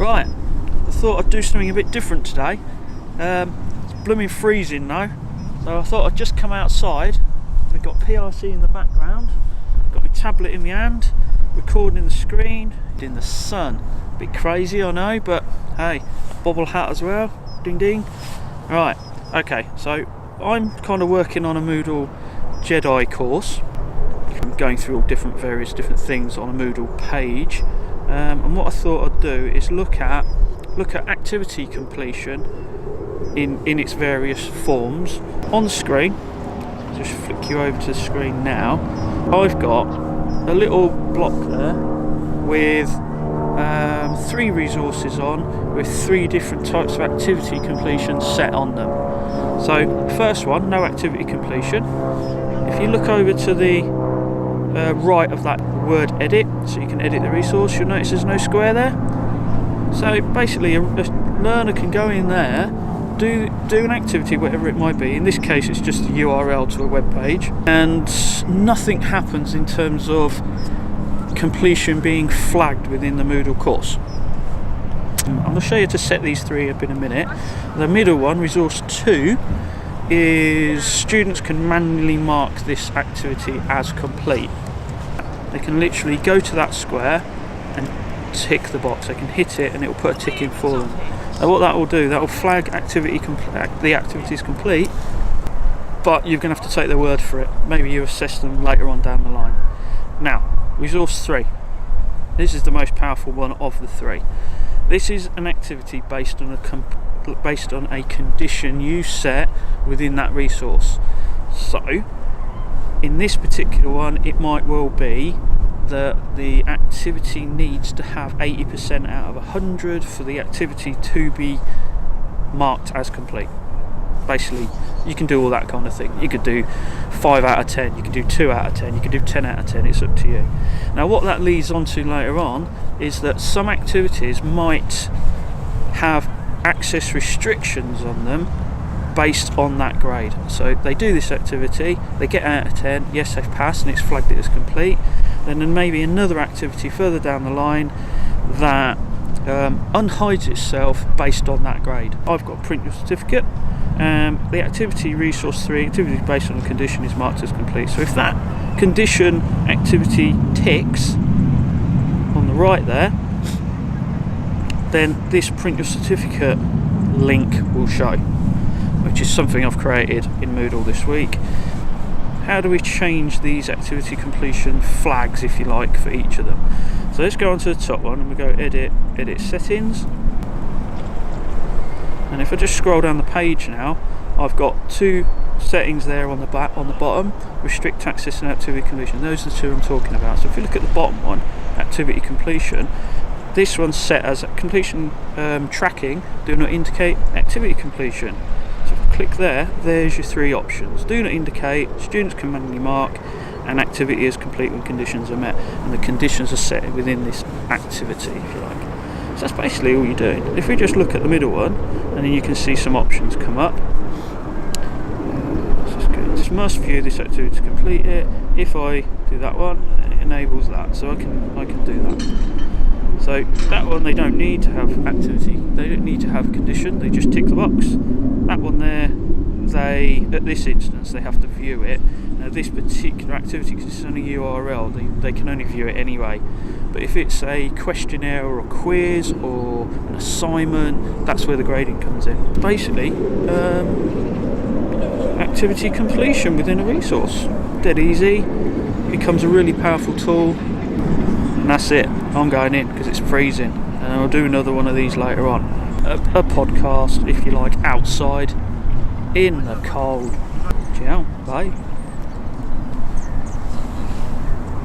Right, I thought I'd do something a bit different today. It's blooming freezing now, so I thought I'd just come outside. We've got PRC in the background, got my tablet in my hand, recording the screen in the sun. A bit crazy, I know, but hey, bobble hat as well, ding ding. Right, okay, so I'm kind of working on a Moodle Jedi course. I'm going through all various different things on a Moodle page, and what I thought I'd do is look at activity completion in its various forms. On the screen, just flick you over to the screen now, I've got a little block there with 3 resources on with 3 different types of activity completion set on them. So first one, no activity completion. If you look over to the right of that word edit, so you can edit the resource, you'll notice there's no square there. So basically a learner can go in there, do an activity, whatever it might be. In this case it's just a URL to a web page, and nothing happens in terms of completion being flagged within the Moodle course. I'm going to show you to set these 3 up in a minute. The middle one, resource 2, is students can manually mark this activity as complete. They can literally go to that square and tick the box. They can hit it and it will put a tick in for them. Now what that will do, that will flag the activity is complete, but you're going to have to take their word for it. Maybe you assess them later on down the line. Now, resource 3. This is the most powerful one of the 3. This is an activity based on a condition you set within that resource. So, in this particular one, it might well be that the activity needs to have 80% out of 100 for the activity to be marked as complete. Basically, you can do all that kind of thing. You could do 5 out of 10, you could do 2 out of 10, you could do 10 out of 10, it's up to you. Now what that leads on to later on is that some activities might have access restrictions on them based on that grade. So they do this activity, they get out of 10, yes they've passed and it's flagged it as complete. Then maybe another activity further down the line that unhides itself based on that grade. I've got print your certificate. The activity resource 3, activity based on a condition, is marked as complete. So if that condition activity ticks on the right there, then this print your certificate link will show, which is something I've created in Moodle this week. How do we change these activity completion flags, if you like, for each of them? So let's go on to the top one and we go edit settings. And if I just scroll down the page now, I've got 2 settings there on the bottom, restrict access and activity completion. Those are the 2 I'm talking about. So if you look at the bottom one, activity completion, this one's set as completion tracking, do not indicate activity completion. So if I click there, there's your 3 options. Do not indicate, students can manually mark, and activity is complete when conditions are met. And the conditions are set within this activity, if you like. So that's basically all you're doing. If we just look at the middle one, and then you can see some options come up. Just must view this activity to complete it. If I do that one, it enables that, so I can do that. So that one, they don't need to have activity, they don't need to have a condition, they just tick the box. That one there, at this instance, they have to view it. Now this particular activity, because it's only URL, they can only view it anyway. But if it's a questionnaire or a quiz or an assignment, that's where the grading comes in. Basically, activity completion within a resource. Dead easy, becomes a really powerful tool, and that's it. I'm going in because it's freezing, and I'll do another one of these later on. A podcast, if you like, outside in the cold. Ciao, bye.